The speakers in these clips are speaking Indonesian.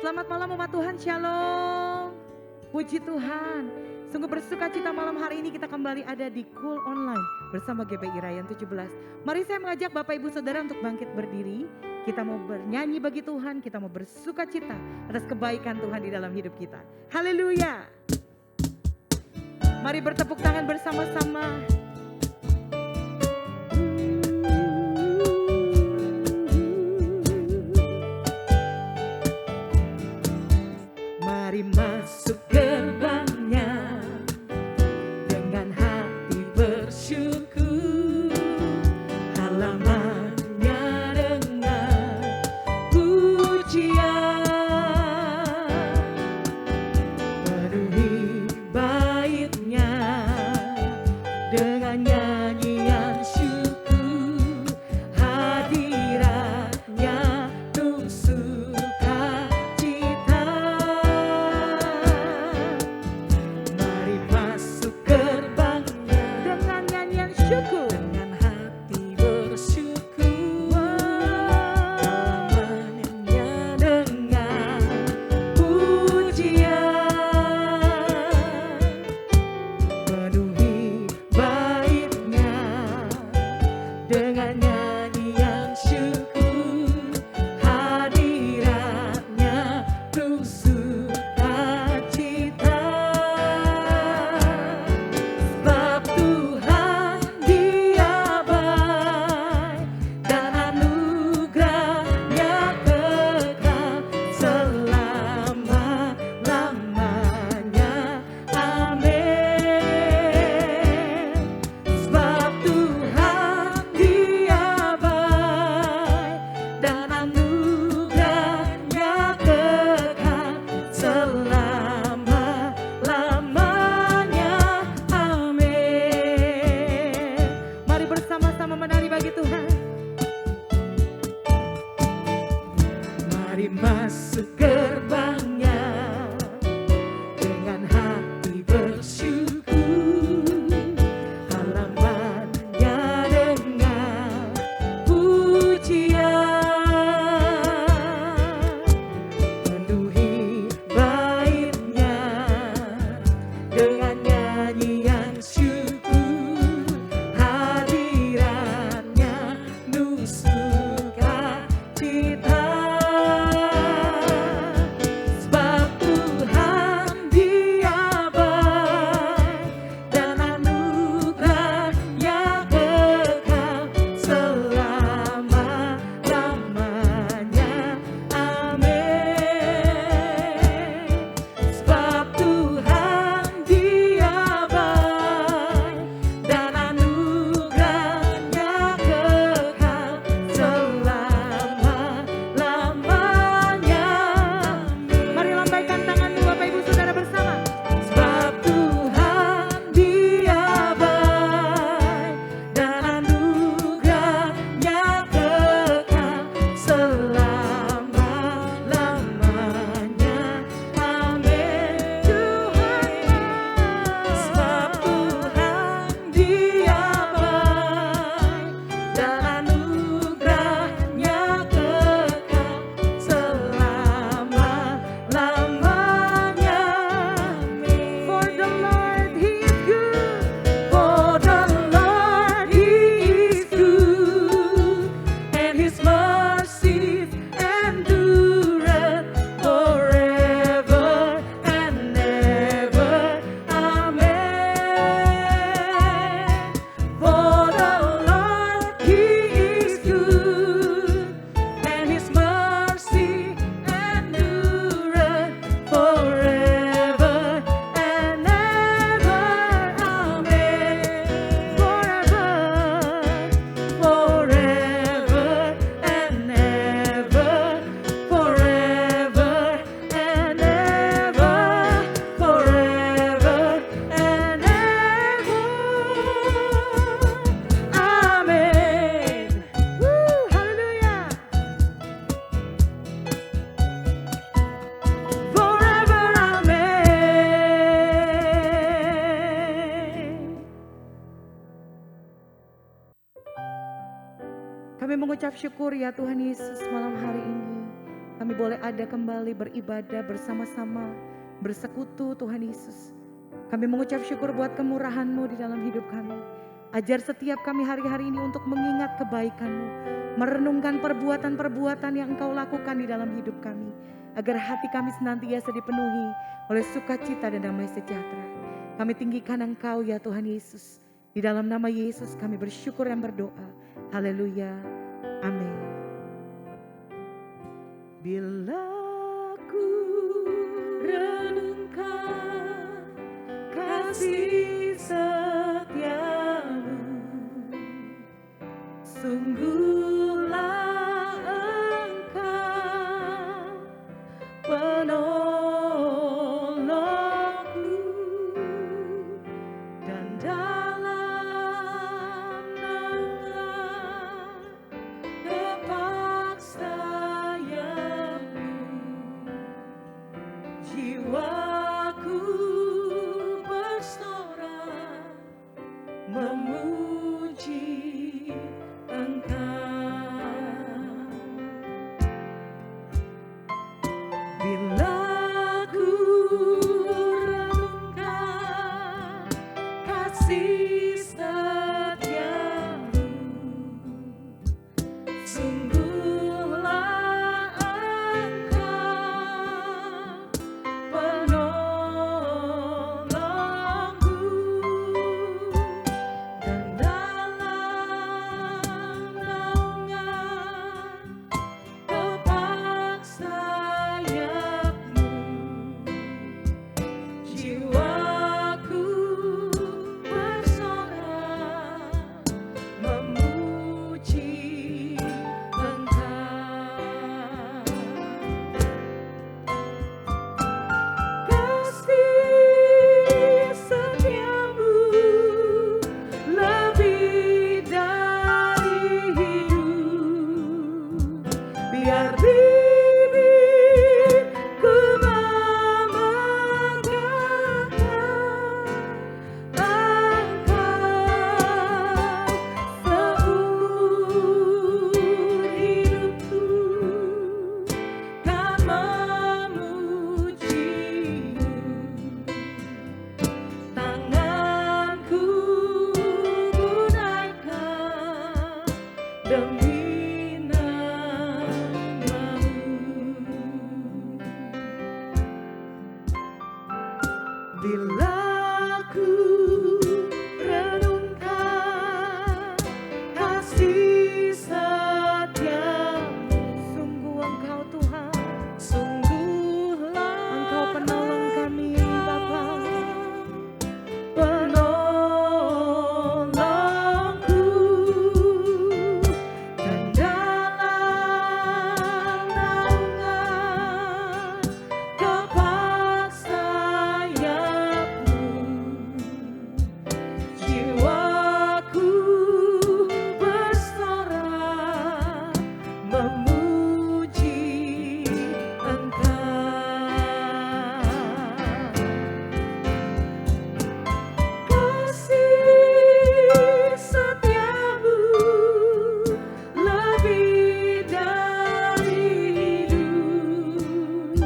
Selamat malam umat Tuhan, Shalom. Puji Tuhan. Sungguh bersuka cita malam hari ini kita kembali ada di Cool Online bersama GPI Rayan 17. Mari saya mengajak Bapak Ibu Saudara untuk bangkit berdiri. Kita mau bernyanyi bagi Tuhan, kita mau bersuka cita atas kebaikan Tuhan di dalam hidup kita. Haleluya. Mari bertepuk tangan bersama-sama. Mari masuk gerbangnya dengan hati bersyukur, halamannya dengan pujian, penuhi baitnya dengan nyanyian syukur, hadiratnya penuh sukacita. Mari masuk gerbangnya dengan nyanyian syukur, dengan hati bersyukur, halamannya dengan pujian, penuhi baitnya dengan nyanyian syukur, hadiratnya penuh sukacita. Sebab Tuhan Dia baik dan anugerahnya kekal selama-lamanya. Amin. Sebab Tuhan Dia baik dan anugerahnya kekal selama-lamanya. Amin. Mari bersama-sama menari bagi Tuhan. Mari masuk gerbangnya dengan hati bersyukur, halamannya dengan pujian, penuhi baitnya dengan nyanyian syukur, hadiratnya penuh sukacita. Sebab Tuhan Dia baik dan anugerahnya kekal selama-lamanya. Amin. Sebab Tuhan Dia baik dan anugerahnya kekal selama-lamanya. Mari lambaikan tanganmu Bapak Ibu Saudara bersama. Sebab Tuhan Dia baik dan anugerahnya kekal selama-lamanya. Amin. Sebab Tuhan Dia baik dan anugerahnya kekal selama-lamanya. For the Lord He is good. For the Lord He is good, and His mercies endureth forever and ever. Amen. For the Lord He is good, and His mercy endureth forever and ever. Amen. Forever and ever, forever and ever, forever and ever. Amen. Hallelujah. Forever, amen. Kami mengucap syukur ya Tuhan Yesus malam hari ini. kami boleh ada kembali beribadah bersama-sama, bersekutu Tuhan Yesus. Kami mengucap syukur buat kemurahan-Mu di dalam hidup kami. Ajar setiap kami hari-hari ini untuk mengingat kebaikan-Mu, merenungkan perbuatan-perbuatan yang Engkau lakukan di dalam hidup kami, agar hati kami senantiasa dipenuhi oleh sukacita dan damai sejahtera. Kami tinggikan Engkau ya Tuhan Yesus. Di dalam nama Yesus kami bersyukur dan berdoa. Haleluya. Amin. Bila ku renungkan kasih setiamu, sungguhlah Engkau penolongku, dan dalam naungan tepat sayapmu, jiwaku bersorak memuji Engkau. Bila ku renungkan kasih setiamu, sungguhlah Engkau penolongku, dan dalam naungan tepat sayapmu, jiwaku bersorak memuji Engkau. Kasih setiamu lebih dari hidup, biar bibirku memegahkan Engkau seumur hidupku, kan memujimu. Tanganku gunaikan demi nama-Mu. Bila ku renungkan kasih setiamu, sungguh Engkau Tuhan, sungguhlah Engkau penolong kami Bapa, penolongku, dan dalam naungan tepat sayapmu, jiwaku bersorak memuji Engkau. Kasih setiamu lebih dari hidup,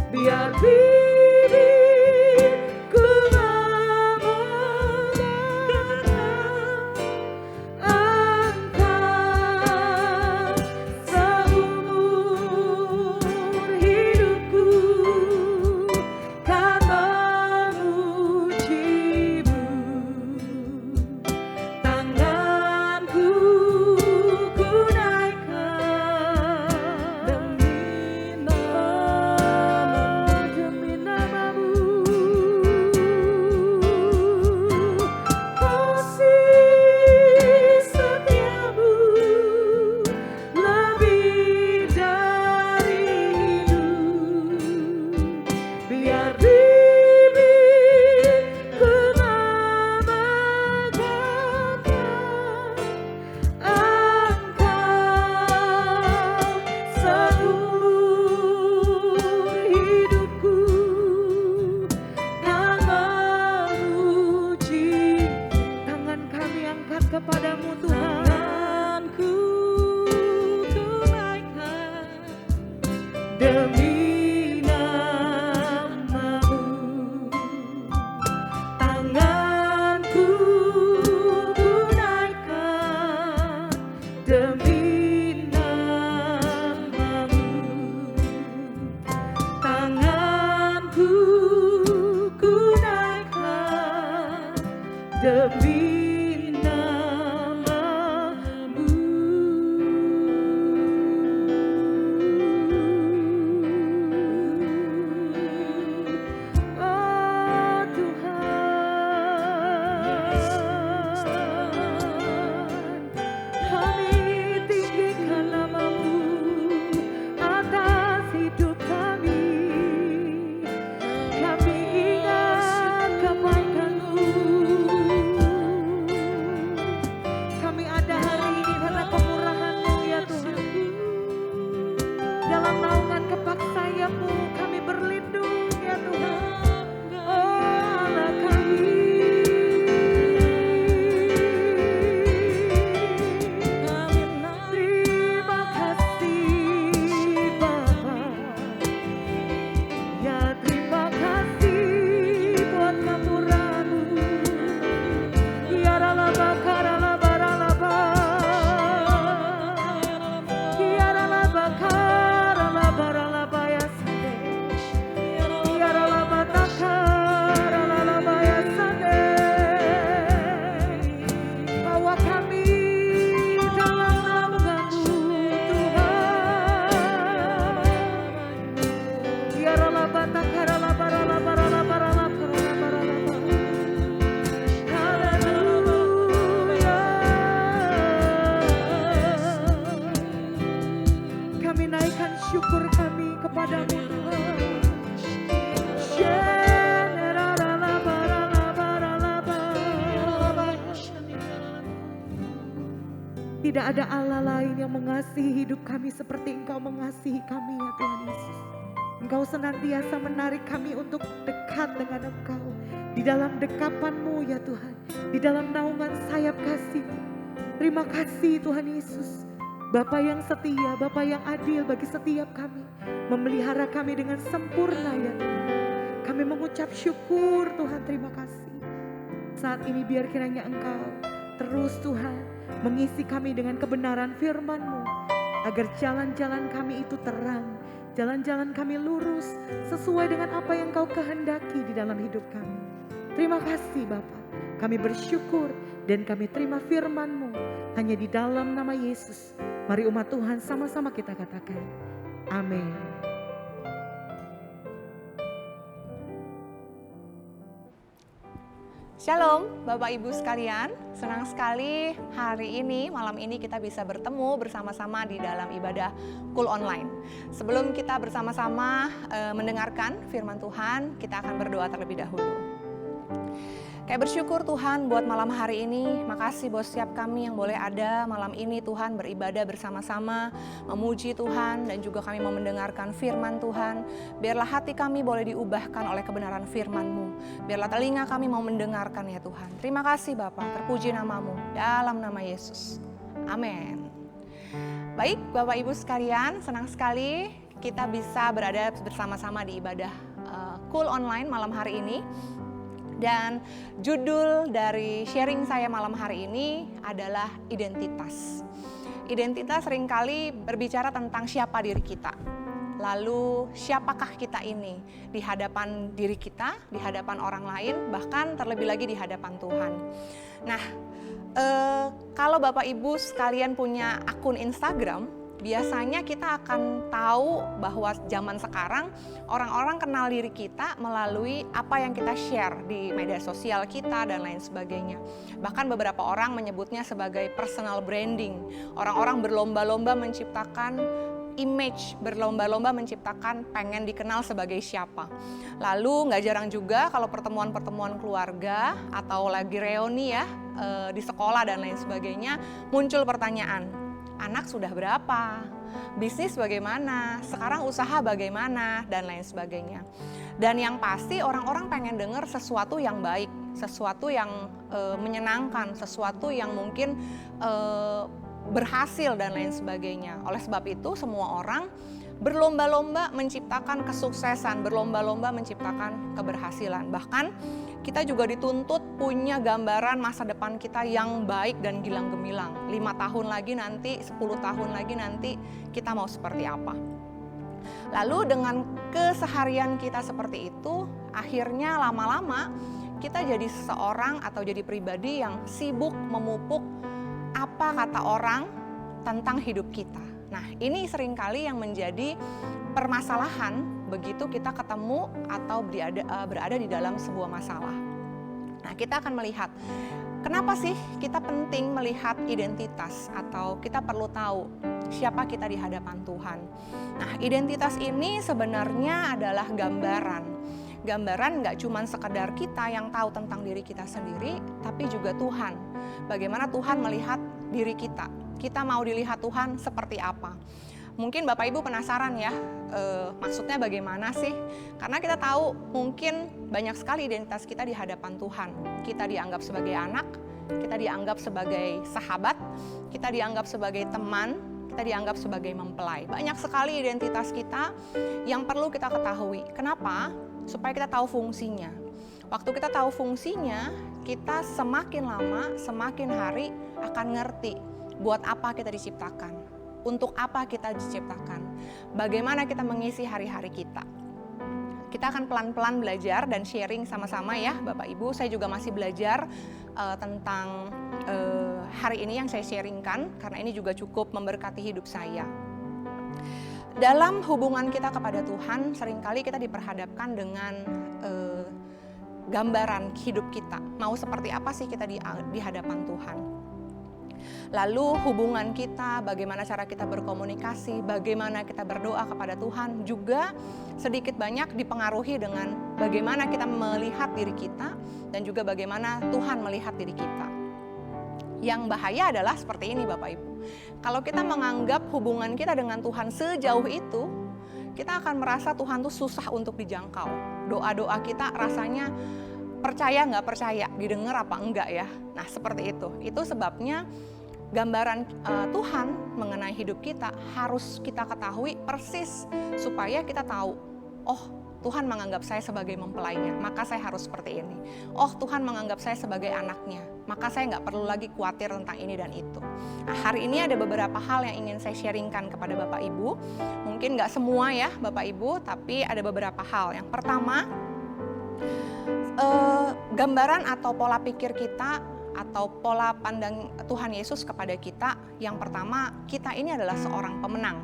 biar bibirku memegahkan Engkau seumur hidupku, kan memujimu. Tanganku gunaikan demi nama-Mu, demi tidak ada Allah lain yang mengasihi hidup kami seperti Engkau mengasihi kami ya Tuhan Yesus. Engkau senantiasa menarik kami untuk dekat dengan Engkau. Di dalam dekapan-Mu ya Tuhan. Di dalam naungan sayap kasih-Mu. Terima kasih Tuhan Yesus. Bapa yang setia, Bapa yang adil bagi setiap kami. Memelihara kami dengan sempurna ya Tuhan. Kami mengucap syukur Tuhan, terima kasih. Saat ini biar kiranya Engkau terus Tuhan mengisi kami dengan kebenaran firman-Mu. Agar jalan-jalan kami itu terang. Jalan-jalan kami lurus sesuai dengan apa yang Kau kehendaki di dalam hidup kami. Terima kasih Bapa. Kami bersyukur dan kami terima firman-Mu hanya di dalam nama Yesus. Mari umat Tuhan sama-sama kita katakan. Amin. Shalom Bapak Ibu sekalian, senang sekali hari ini, malam ini kita bisa bertemu bersama-sama di dalam ibadah Cool Online. Sebelum kita bersama-sama mendengarkan firman Tuhan, kita akan berdoa terlebih dahulu. Kayak bersyukur Tuhan buat malam hari ini, makasih buat setiap kami yang boleh ada malam ini Tuhan beribadah bersama-sama, memuji Tuhan dan juga kami mau mendengarkan firman Tuhan. Biarlah hati kami boleh diubahkan oleh kebenaran firman-Mu, biarlah telinga kami mau mendengarkan ya Tuhan. Terima kasih Bapa, terpuji nama-Mu dalam nama Yesus. Amin. Baik Bapak Ibu sekalian, senang sekali kita bisa berada bersama-sama di ibadah Cool Online malam hari ini. Dan judul dari sharing saya malam hari ini adalah identitas. Identitas seringkali berbicara tentang siapa diri kita. Lalu siapakah kita ini di hadapan diri kita, di hadapan orang lain, bahkan terlebih lagi di hadapan Tuhan. Nah, kalau Bapak Ibu sekalian punya akun Instagram, biasanya kita akan tahu bahwa zaman sekarang orang-orang kenal diri kita melalui apa yang kita share di media sosial kita dan lain sebagainya. Bahkan beberapa orang menyebutnya sebagai personal branding. Orang-orang berlomba-lomba menciptakan image, berlomba-lomba menciptakan pengen dikenal sebagai siapa. Lalu nggak jarang juga kalau pertemuan-pertemuan keluarga atau lagi reuni ya di sekolah dan lain sebagainya, muncul pertanyaan, anak sudah berapa? Bisnis bagaimana? Sekarang usaha bagaimana? Dan lain sebagainya. Dan yang pasti orang-orang pengen dengar sesuatu yang baik, sesuatu yang menyenangkan, sesuatu yang mungkin berhasil dan lain sebagainya. Oleh sebab itu semua orang berlomba-lomba menciptakan kesuksesan, berlomba-lomba menciptakan keberhasilan. Bahkan kita juga dituntut punya gambaran masa depan kita yang baik dan gilang gemilang. 5 tahun lagi nanti, 10 tahun lagi nanti kita mau seperti apa. Lalu dengan keseharian kita seperti itu, akhirnya lama-lama kita jadi seseorang atau jadi pribadi yang sibuk memupuk apa kata orang tentang hidup kita. Nah, ini seringkali yang menjadi permasalahan begitu kita ketemu atau berada di dalam sebuah masalah. Nah, kita akan melihat kenapa sih kita penting melihat identitas atau kita perlu tahu siapa kita di hadapan Tuhan. Nah, identitas ini sebenarnya adalah gambaran. Gambaran nggak cuma sekedar kita yang tahu tentang diri kita sendiri, tapi juga Tuhan. Bagaimana Tuhan melihat diri kita. Kita mau dilihat Tuhan seperti apa. Mungkin Bapak Ibu penasaran ya, maksudnya bagaimana sih? Karena kita tahu mungkin banyak sekali identitas kita di hadapan Tuhan. Kita dianggap sebagai anak, kita dianggap sebagai sahabat, kita dianggap sebagai teman, kita dianggap sebagai mempelai. Banyak sekali identitas kita yang perlu kita ketahui. Kenapa? Supaya kita tahu fungsinya. Waktu kita tahu fungsinya, kita semakin lama, semakin hari akan ngerti buat apa kita diciptakan, untuk apa kita diciptakan, bagaimana kita mengisi hari-hari kita. Kita akan pelan-pelan belajar dan sharing sama-sama ya Bapak Ibu. Saya juga masih belajar tentang hari ini yang saya sharingkan, karena ini juga cukup memberkati hidup saya. Dalam hubungan kita kepada Tuhan, seringkali kita diperhadapkan dengan gambaran hidup kita. Mau seperti apa sih kita di hadapan Tuhan? Lalu hubungan kita, bagaimana cara kita berkomunikasi, bagaimana kita berdoa kepada Tuhan juga sedikit banyak dipengaruhi dengan bagaimana kita melihat diri kita dan juga bagaimana Tuhan melihat diri kita. Yang bahaya adalah seperti ini Bapak Ibu. Kalau kita menganggap hubungan kita dengan Tuhan sejauh itu, kita akan merasa Tuhan tuh susah untuk dijangkau. Doa-doa kita rasanya percaya nggak percaya, didengar apa enggak ya. Nah seperti itu. Itu sebabnya gambaran Tuhan mengenai hidup kita harus kita ketahui persis supaya kita tahu, oh Tuhan menganggap saya sebagai mempelainya, maka saya harus seperti ini. Oh Tuhan menganggap saya sebagai anaknya, maka saya nggak perlu lagi khawatir tentang ini dan itu. Nah, hari ini ada beberapa hal yang ingin saya sharingkan kepada Bapak Ibu. Mungkin nggak semua ya Bapak Ibu, tapi ada beberapa hal. Yang pertama, gambaran atau pola pikir kita atau pola pandang Tuhan Yesus kepada kita. Yang pertama, kita ini adalah seorang pemenang.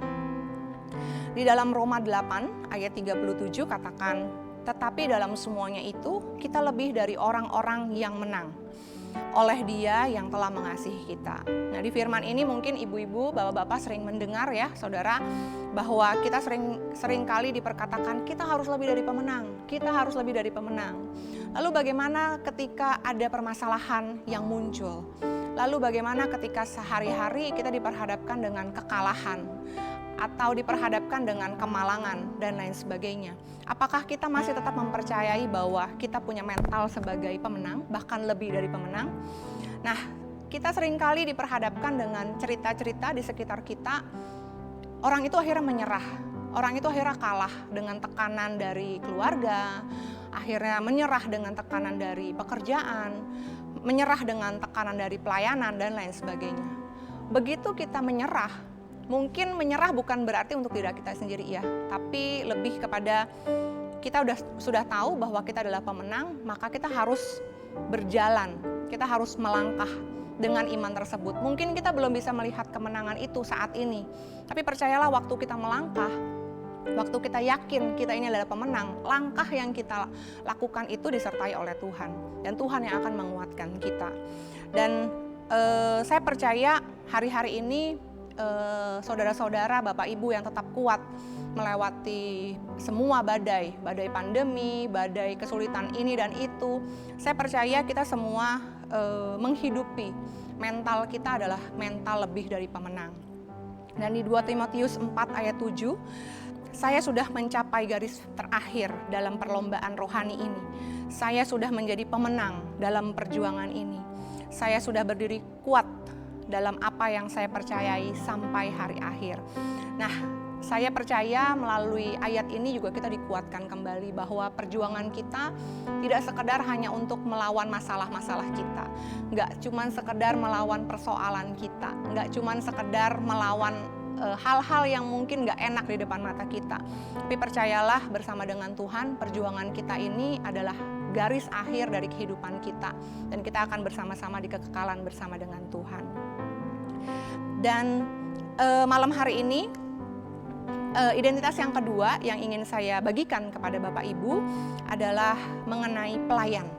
Di dalam Roma 8 ayat 37 katakan, tetapi dalam semuanya itu kita lebih dari orang-orang yang menang oleh Dia yang telah mengasihi kita. Nah di firman ini mungkin ibu-ibu, bapak-bapak sering mendengar ya saudara, bahwa kita sering kali diperkatakan kita harus lebih dari pemenang, kita harus lebih dari pemenang. Lalu bagaimana ketika ada permasalahan yang muncul? Lalu bagaimana ketika sehari-hari kita diperhadapkan dengan kekalahan? Atau diperhadapkan dengan kemalangan dan lain sebagainya. Apakah kita masih tetap mempercayai bahwa kita punya mental sebagai pemenang, bahkan lebih dari pemenang? Nah, kita seringkali diperhadapkan dengan cerita-cerita di sekitar kita, orang itu akhirnya menyerah, orang itu akhirnya kalah dengan tekanan dari keluarga, akhirnya menyerah dengan tekanan dari pekerjaan, menyerah dengan tekanan dari pelayanan dan lain sebagainya. Begitu kita menyerah, mungkin menyerah bukan berarti untuk diri kita sendiri ya, tapi lebih kepada kita sudah tahu bahwa kita adalah pemenang, maka kita harus berjalan, kita harus melangkah dengan iman tersebut. Mungkin kita belum bisa melihat kemenangan itu saat ini, tapi percayalah waktu kita melangkah, waktu kita yakin kita ini adalah pemenang, langkah yang kita lakukan itu disertai oleh Tuhan, dan Tuhan yang akan menguatkan kita. Dan saya percaya hari-hari ini saudara-saudara, Bapak Ibu yang tetap kuat melewati semua badai pandemi, badai kesulitan ini dan itu. Saya percaya kita semua menghidupi mental kita adalah mental lebih dari pemenang. Dan di 2 Timotius 4 ayat 7, saya sudah mencapai garis terakhir dalam perlombaan rohani ini. Saya sudah menjadi pemenang dalam perjuangan ini. Saya sudah berdiri kuat dalam apa yang saya percayai sampai hari akhir. Nah, saya percaya melalui ayat ini juga kita dikuatkan kembali bahwa perjuangan kita tidak sekedar hanya untuk melawan masalah-masalah kita. Nggak cuma sekedar melawan persoalan kita. Nggak cuma sekedar melawan hal-hal yang mungkin nggak enak di depan mata kita. Tapi percayalah bersama dengan Tuhan, perjuangan kita ini adalah garis akhir dari kehidupan kita. Dan kita akan bersama-sama di kekekalan bersama dengan Tuhan. Dan malam hari ini identitas yang kedua yang ingin saya bagikan kepada Bapak Ibu adalah mengenai pelayan.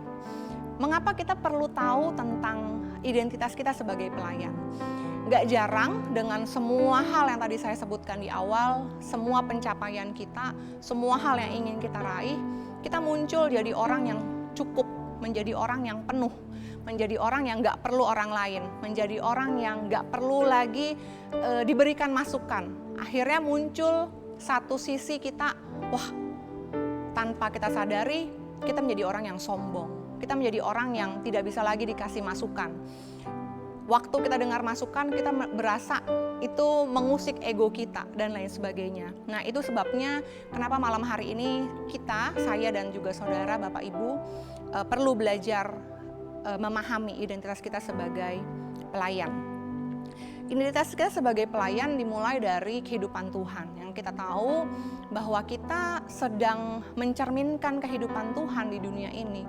Mengapa kita perlu tahu tentang identitas kita sebagai pelayan? Gak jarang dengan semua hal yang tadi saya sebutkan di awal, semua pencapaian kita, semua hal yang ingin kita raih, kita muncul jadi orang yang cukup, menjadi orang yang penuh, menjadi orang yang gak perlu orang lain, menjadi orang yang gak perlu lagi diberikan masukan. Akhirnya muncul satu sisi kita, wah tanpa kita sadari kita menjadi orang yang sombong, kita menjadi orang yang tidak bisa lagi dikasih masukan. Waktu kita dengar masukan, kita berasa itu mengusik ego kita dan lain sebagainya. Nah itu sebabnya kenapa malam hari ini saya dan juga saudara, Bapak Ibu perlu belajar memahami identitas kita sebagai pelayan. Identitas kita sebagai pelayan dimulai dari kehidupan Tuhan. Yang kita tahu bahwa kita sedang mencerminkan kehidupan Tuhan di dunia ini.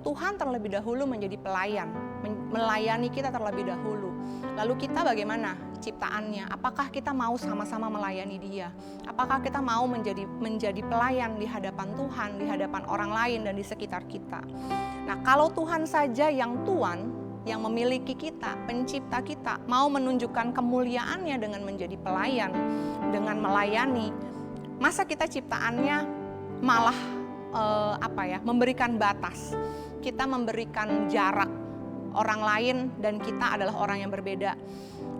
Tuhan terlebih dahulu menjadi pelayan, melayani kita terlebih dahulu. Lalu kita bagaimana ciptaannya? Apakah kita mau sama-sama melayani Dia? Apakah kita mau menjadi pelayan di hadapan Tuhan, di hadapan orang lain dan di sekitar kita? Nah, kalau Tuhan saja yang Tuan, yang memiliki kita, pencipta kita, mau menunjukkan kemuliaannya dengan menjadi pelayan, dengan melayani, masa kita ciptaannya malah memberikan batas, kita memberikan jarak. orang lain dan kita adalah orang yang berbeda.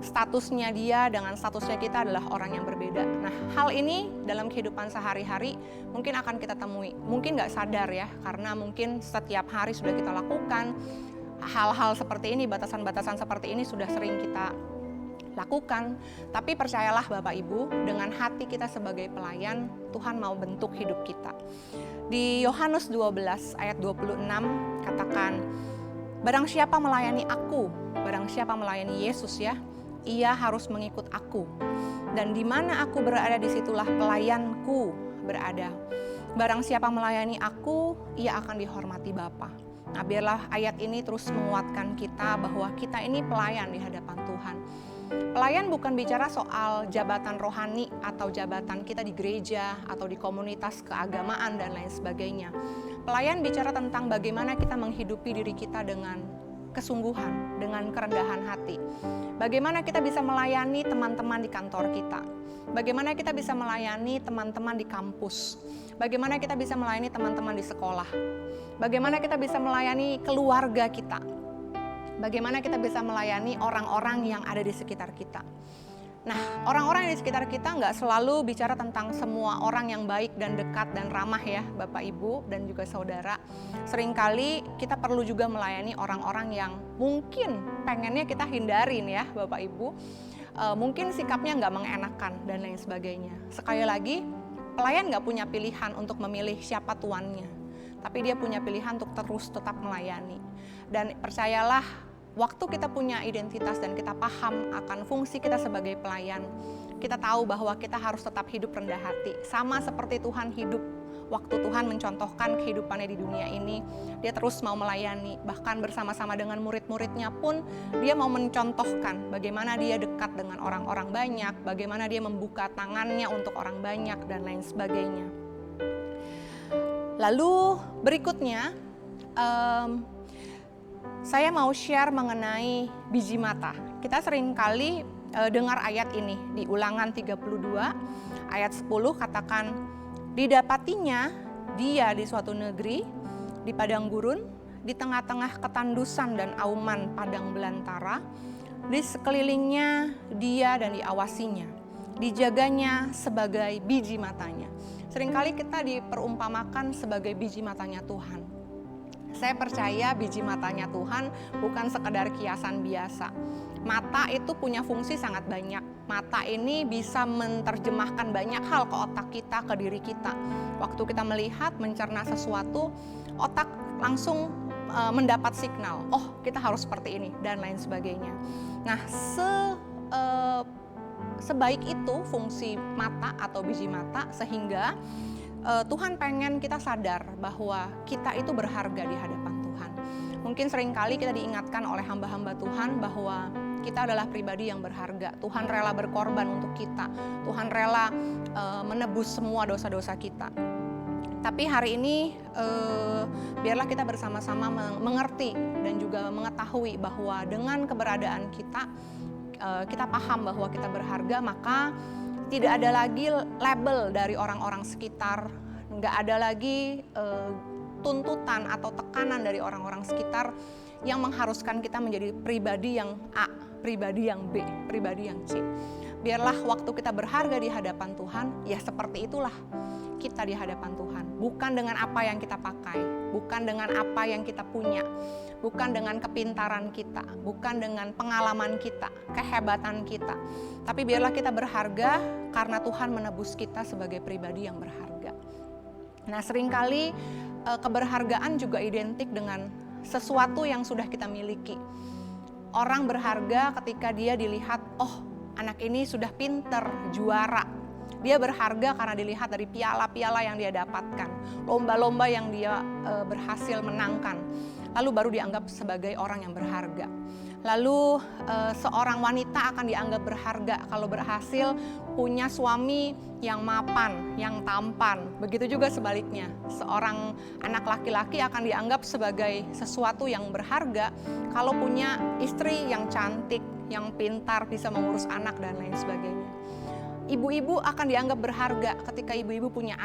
Statusnya dia dengan statusnya kita adalah orang yang berbeda. Nah, hal ini dalam kehidupan sehari-hari mungkin akan kita temui. Mungkin nggak sadar ya, karena mungkin setiap hari sudah kita lakukan. Hal-hal seperti ini, batasan-batasan seperti ini sudah sering kita lakukan. Tapi percayalah Bapak Ibu, dengan hati kita sebagai pelayan, Tuhan mau bentuk hidup kita. Di Yohanes 12 ayat 26 katakan, barang siapa melayani aku, barang siapa melayani Yesus ya, ia harus mengikut aku. Dan di mana aku berada, disitulah pelayanku berada. Barang siapa melayani aku, ia akan dihormati Bapa. Nah, biarlah ayat ini terus menguatkan kita bahwa kita ini pelayan di hadapan Tuhan. Pelayan bukan bicara soal jabatan rohani atau jabatan kita di gereja atau di komunitas keagamaan dan lain sebagainya. Pelayan bicara tentang bagaimana kita menghidupi diri kita dengan kesungguhan, dengan kerendahan hati. Bagaimana kita bisa melayani teman-teman di kantor kita. Bagaimana kita bisa melayani teman-teman di kampus. Bagaimana kita bisa melayani teman-teman di sekolah. Bagaimana kita bisa melayani keluarga kita. Bagaimana kita bisa melayani orang-orang yang ada di sekitar kita. Nah, orang-orang yang di sekitar kita nggak selalu bicara tentang semua orang yang baik dan dekat dan ramah ya, Bapak Ibu dan juga saudara. Seringkali kita perlu juga melayani orang-orang yang mungkin pengennya kita hindarin ya, Bapak Ibu. Mungkin sikapnya nggak mengenakan dan lain sebagainya. Sekali lagi, pelayan nggak punya pilihan untuk memilih siapa tuannya. Tapi dia punya pilihan untuk terus tetap melayani. Dan percayalah, waktu kita punya identitas dan kita paham akan fungsi kita sebagai pelayan, kita tahu bahwa kita harus tetap hidup rendah hati. Sama seperti Tuhan hidup, waktu Tuhan mencontohkan kehidupannya di dunia ini, dia terus mau melayani. Bahkan bersama-sama dengan murid-muridnya pun, dia mau mencontohkan bagaimana dia dekat dengan orang-orang banyak, bagaimana dia membuka tangannya untuk orang banyak, dan lain sebagainya. Lalu berikutnya, saya mau share mengenai biji mata. Kita seringkali dengar ayat ini di Ulangan 32 ayat 10 katakan, didapatinya dia di suatu negeri, di padang gurun, di tengah-tengah ketandusan dan auman padang belantara, di sekelilingnya dia dan diawasinya, dijaganya sebagai biji matanya. Seringkali kita diperumpamakan sebagai biji matanya Tuhan. Saya percaya biji matanya Tuhan bukan sekedar kiasan biasa. Mata itu punya fungsi sangat banyak. Mata ini bisa menerjemahkan banyak hal ke otak kita, ke diri kita. Waktu kita melihat, mencerna sesuatu, otak langsung mendapat signal, oh kita harus seperti ini, dan lain sebagainya. Nah, sebaik itu fungsi mata atau biji mata, sehingga Tuhan pengen kita sadar bahwa kita itu berharga di hadapan Tuhan. Mungkin seringkali kita diingatkan oleh hamba-hamba Tuhan bahwa kita adalah pribadi yang berharga. Tuhan rela berkorban untuk kita. Tuhan rela menebus semua dosa-dosa kita. Tapi hari ini biarlah kita bersama-sama mengerti dan juga mengetahui bahwa dengan keberadaan kita, kita paham bahwa kita berharga, maka tidak ada lagi label dari orang-orang sekitar, nggak ada lagi tuntutan atau tekanan dari orang-orang sekitar yang mengharuskan kita menjadi pribadi yang A, pribadi yang B, pribadi yang C. Biarlah waktu kita berharga di hadapan Tuhan, ya seperti itulah kita di hadapan Tuhan. Bukan dengan apa yang kita pakai, bukan dengan apa yang kita punya, bukan dengan kepintaran kita, bukan dengan pengalaman kita, kehebatan kita. Tapi biarlah kita berharga karena Tuhan menebus kita sebagai pribadi yang berharga. Nah, seringkali keberhargaan juga identik dengan sesuatu yang sudah kita miliki. Orang berharga ketika dia dilihat, oh anak ini sudah pinter, juara. Dia berharga karena dilihat dari piala-piala yang dia dapatkan, lomba-lomba yang dia berhasil menangkan. Lalu baru dianggap sebagai orang yang berharga. Lalu seorang wanita akan dianggap berharga kalau berhasil punya suami yang mapan, yang tampan. Begitu juga sebaliknya, seorang anak laki-laki akan dianggap sebagai sesuatu yang berharga kalau punya istri yang cantik, yang pintar, bisa mengurus anak dan lain sebagainya. Ibu-ibu akan dianggap berharga ketika ibu-ibu punya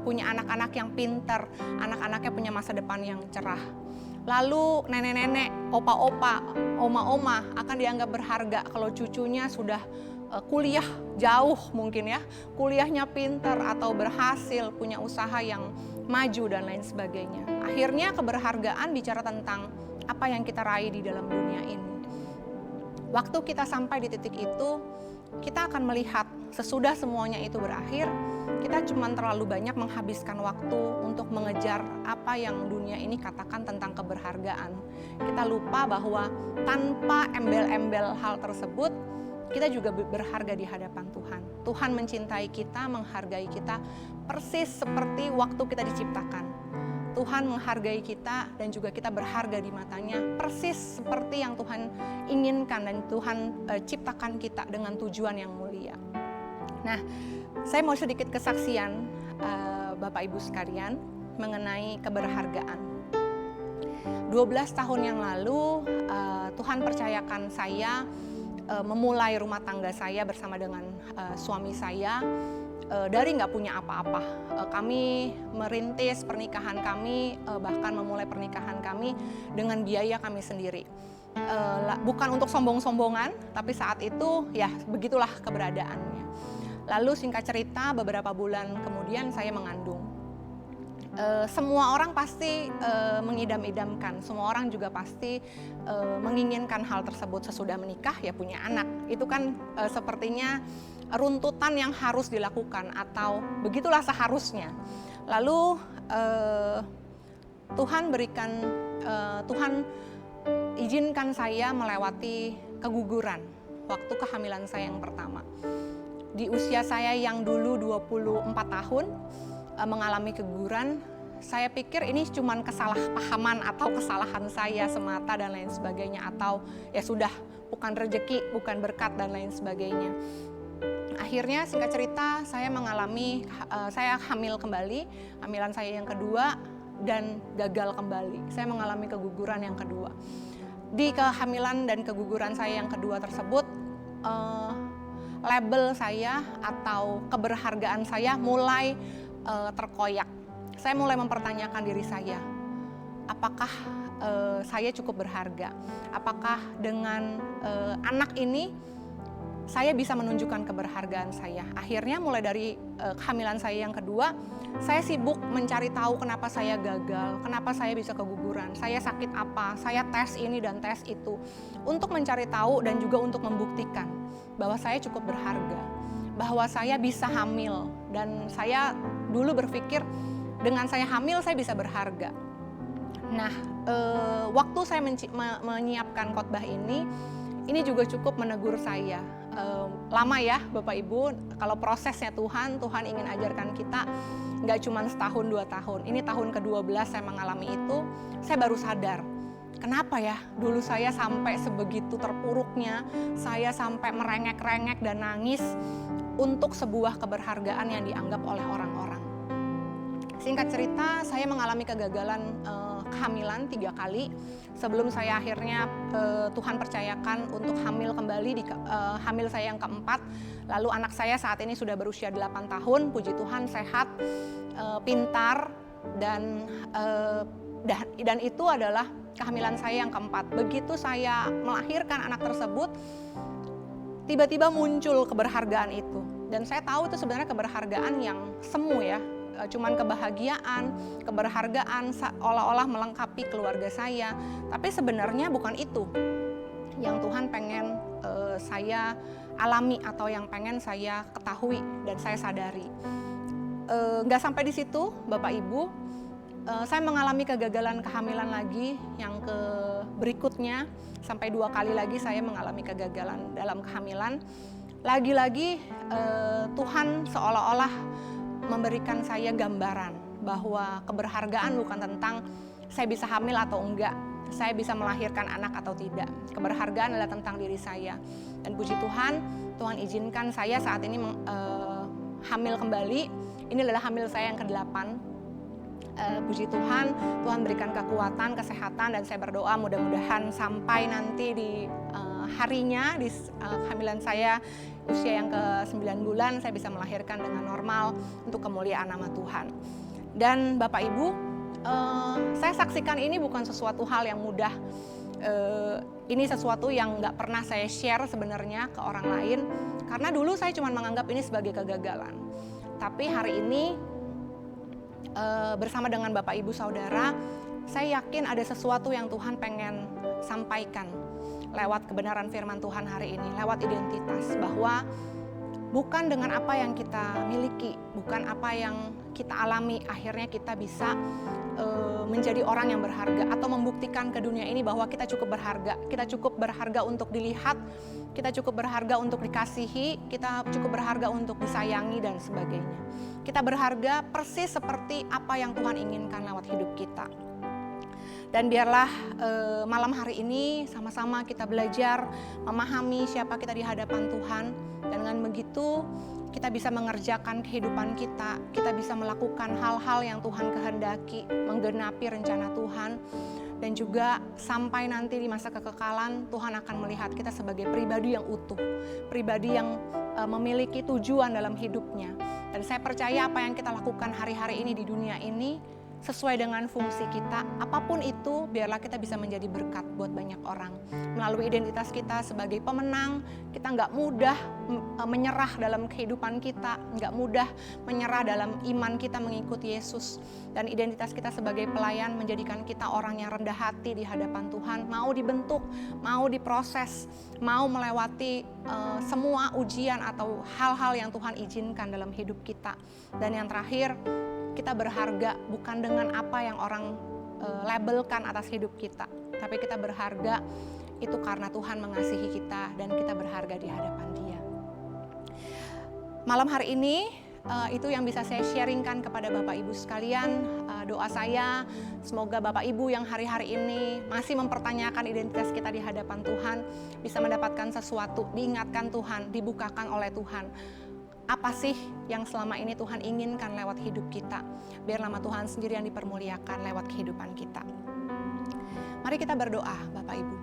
anak-anak yang pintar, anak-anaknya punya masa depan yang cerah. Lalu nenek-nenek, opa-opa, oma-oma akan dianggap berharga kalau cucunya sudah kuliah jauh mungkin ya, kuliahnya pintar atau berhasil, punya usaha yang maju dan lain sebagainya. Akhirnya keberhargaan bicara tentang apa yang kita raih di dalam dunia ini. Waktu kita sampai di titik itu, kita akan melihat sesudah semuanya itu berakhir, kita cuma terlalu banyak menghabiskan waktu untuk mengejar apa yang dunia ini katakan tentang keberhargaan. Kita lupa bahwa tanpa embel-embel hal tersebut, kita juga berharga di hadapan Tuhan. Tuhan mencintai kita, menghargai kita persis seperti waktu kita diciptakan. Tuhan menghargai kita dan juga kita berharga di matanya persis seperti yang Tuhan inginkan dan Tuhan ciptakan kita dengan tujuan yang mulia. Nah, saya mau sedikit kesaksian Bapak Ibu sekalian mengenai keberhargaan. 12 tahun yang lalu Tuhan percayakan saya memulai rumah tangga saya bersama dengan suami saya. Dari nggak punya apa-apa, kami merintis pernikahan kami, bahkan memulai pernikahan kami dengan biaya kami sendiri. Bukan untuk sombong-sombongan, tapi saat itu ya begitulah keberadaannya. Lalu singkat cerita beberapa bulan kemudian saya mengandung. Semua orang pasti mengidam-idamkan, semua orang juga pasti menginginkan hal tersebut sesudah menikah ya punya anak. Itu kan sepertinya runtutan yang harus dilakukan atau begitulah seharusnya. Lalu Tuhan izinkan saya melewati keguguran waktu kehamilan saya yang pertama. Di usia saya yang dulu 24 tahun mengalami keguguran, saya pikir ini cuma kesalahpahaman atau kesalahan saya semata dan lain sebagainya, atau ya sudah bukan rezeki, bukan berkat dan lain sebagainya. Akhirnya singkat cerita saya hamil kembali, hamilan saya yang kedua dan gagal kembali. Saya mengalami keguguran yang kedua. Di kehamilan dan keguguran saya yang kedua tersebut, label saya atau keberhargaan saya mulai terkoyak. Saya mulai mempertanyakan diri saya, apakah saya cukup berharga? Apakah dengan anak ini saya bisa menunjukkan keberhargaan saya? Akhirnya mulai dari kehamilan saya yang kedua, saya sibuk mencari tahu kenapa saya gagal, kenapa saya bisa keguguran, saya sakit apa, saya tes ini dan tes itu. Untuk mencari tahu dan juga untuk membuktikan bahwa saya cukup berharga, bahwa saya bisa hamil. Dan saya dulu berpikir dengan saya hamil saya bisa berharga. Nah, waktu saya menyiapkan khotbah ini juga cukup menegur saya. Lama ya Bapak Ibu, kalau prosesnya Tuhan ingin ajarkan kita nggak cuma setahun 2 tahun. Ini tahun ke-12 saya mengalami itu, saya baru sadar. Kenapa ya dulu saya sampai sebegitu terpuruknya, saya sampai merengek-rengek dan nangis untuk sebuah keberhargaan yang dianggap oleh orang-orang. Singkat cerita, saya mengalami kegagalan kehamilan 3 kali sebelum saya akhirnya Tuhan percayakan untuk hamil kembali di hamil saya yang keempat. Lalu anak saya saat ini sudah berusia 8 tahun, puji Tuhan sehat, pintar, dan itu adalah kehamilan saya yang keempat. Begitu saya melahirkan anak tersebut, tiba-tiba muncul keberhargaan itu. Dan saya tahu itu sebenarnya keberhargaan yang semu ya, cuman keberhargaan seolah-olah melengkapi keluarga saya. Tapi sebenarnya bukan itu yang Tuhan pengen saya alami atau yang pengen saya ketahui dan saya sadari. Nggak sampai di situ Bapak Ibu, saya mengalami kegagalan kehamilan lagi yang berikutnya, sampai 2 kali lagi saya mengalami kegagalan dalam kehamilan. Lagi-lagi Tuhan seolah-olah memberikan saya gambaran bahwa keberhargaan bukan tentang saya bisa hamil atau enggak, saya bisa melahirkan anak atau tidak. Keberhargaan adalah tentang diri saya. Dan puji Tuhan, Tuhan izinkan saya saat ini hamil kembali. Ini adalah hamil saya yang ke-8. Puji Tuhan, Tuhan berikan kekuatan, kesehatan, dan saya berdoa mudah-mudahan sampai nanti di harinya, di kehamilan saya usia yang ke-9 bulan, saya bisa melahirkan dengan normal untuk kemuliaan nama Tuhan. Dan Bapak Ibu, Saya saksikan ini bukan sesuatu hal yang mudah. Ini sesuatu yang nggak pernah saya share sebenarnya ke orang lain, karena dulu saya cuma menganggap ini sebagai kegagalan. Tapi hari ini bersama dengan Bapak Ibu Saudara, saya yakin ada sesuatu yang Tuhan pengen sampaikan lewat kebenaran firman Tuhan hari ini, lewat identitas, bahwa bukan dengan apa yang kita miliki, bukan apa yang kita alami, akhirnya kita bisa menjadi orang yang berharga atau membuktikan ke dunia ini bahwa kita cukup berharga. Kita cukup berharga untuk dilihat, kita cukup berharga untuk dikasihi, kita cukup berharga untuk disayangi dan sebagainya. Kita berharga persis seperti apa yang Tuhan inginkan lewat hidup kita. Dan biarlah malam hari ini sama-sama kita belajar memahami siapa kita di hadapan Tuhan. Dan dengan begitu kita bisa mengerjakan kehidupan kita, kita bisa melakukan hal-hal yang Tuhan kehendaki, menggenapi rencana Tuhan. Dan juga sampai nanti di masa kekekalan Tuhan akan melihat kita sebagai pribadi yang utuh, pribadi yang memiliki tujuan dalam hidupnya. Dan saya percaya apa yang kita lakukan hari-hari ini di dunia ini sesuai dengan fungsi kita, apapun itu, biarlah kita bisa menjadi berkat buat banyak orang. Melalui identitas kita sebagai pemenang, kita nggak mudah menyerah dalam kehidupan kita, nggak mudah menyerah dalam iman kita mengikuti Yesus. Dan identitas kita sebagai pelayan menjadikan kita orang yang rendah hati di hadapan Tuhan, mau dibentuk, mau diproses, mau melewati semua ujian atau hal-hal yang Tuhan izinkan dalam hidup kita. Dan yang terakhir, kita berharga bukan dengan apa yang orang labelkan atas hidup kita, tapi kita berharga itu karena Tuhan mengasihi kita dan kita berharga di hadapan Dia. Malam hari ini itu yang bisa saya sharingkan kepada Bapak Ibu sekalian. Doa saya semoga Bapak Ibu yang hari-hari ini masih mempertanyakan identitas kita di hadapan Tuhan bisa mendapatkan sesuatu, diingatkan Tuhan, dibukakan oleh Tuhan. Apa sih yang selama ini Tuhan inginkan lewat hidup kita? Biar nama Tuhan sendiri yang dipermuliakan lewat kehidupan kita. Mari kita berdoa, Bapak Ibu.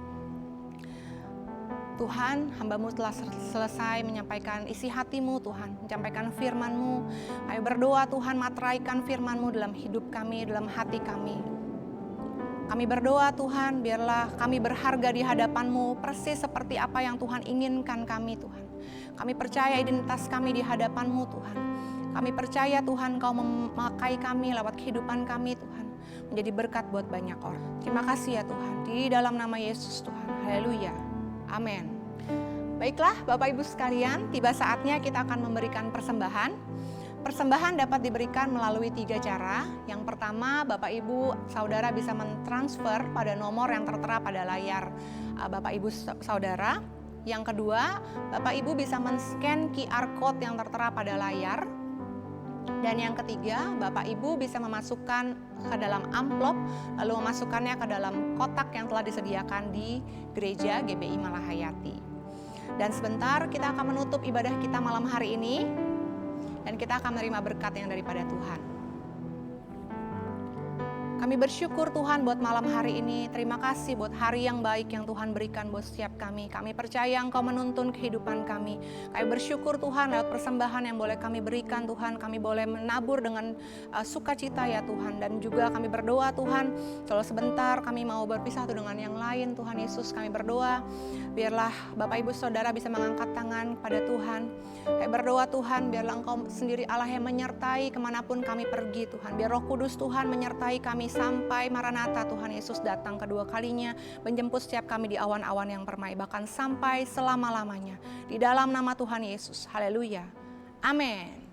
Tuhan, hamba-Mu telah selesai menyampaikan isi hati-Mu, Tuhan, menyampaikan firman-Mu. Ayo berdoa, Tuhan, materaikan firman-Mu dalam hidup kami, dalam hati kami. Kami berdoa, Tuhan, biarlah kami berharga di hadapan-Mu persis seperti apa yang Tuhan inginkan kami, Tuhan. Kami percaya identitas kami di hadapan-Mu, Tuhan. Kami percaya, Tuhan, Kau memakai kami lewat kehidupan kami, Tuhan, menjadi berkat buat banyak orang. Terima kasih ya Tuhan, di dalam nama Yesus, Tuhan. Haleluya. Amin. Baiklah, Bapak Ibu sekalian, tiba saatnya kita akan memberikan persembahan. Persembahan dapat diberikan melalui 3 cara. Yang pertama, Bapak Ibu Saudara bisa mentransfer pada nomor yang tertera pada layar Bapak Ibu Saudara. Yang kedua, Bapak Ibu bisa men-scan QR code yang tertera pada layar. Dan yang ketiga, Bapak Ibu bisa memasukkan ke dalam amplop, lalu memasukkannya ke dalam kotak yang telah disediakan di gereja GBI Malahayati. Dan sebentar kita akan menutup ibadah kita malam hari ini, dan kita akan menerima berkat yang daripada Tuhan. Kami bersyukur Tuhan buat malam hari ini. Terima kasih buat hari yang baik yang Tuhan berikan buat setiap kami. Kami percaya Engkau menuntun kehidupan kami. Kami bersyukur Tuhan lewat persembahan yang boleh kami berikan Tuhan. Kami boleh menabur dengan sukacita ya Tuhan. Dan juga kami berdoa Tuhan, kalau sebentar kami mau berpisah dengan yang lain Tuhan Yesus. Kami berdoa biarlah Bapak Ibu Saudara bisa mengangkat tangan kepada Tuhan. Kami berdoa Tuhan biarlah Engkau sendiri Allah yang menyertai kemanapun kami pergi Tuhan. Biar Roh Kudus Tuhan menyertai kami sampai Maranatha Tuhan Yesus datang kedua kalinya, menjemput setiap kami di awan-awan yang permai, bahkan sampai selama-lamanya. Di dalam nama Tuhan Yesus, haleluya, amin.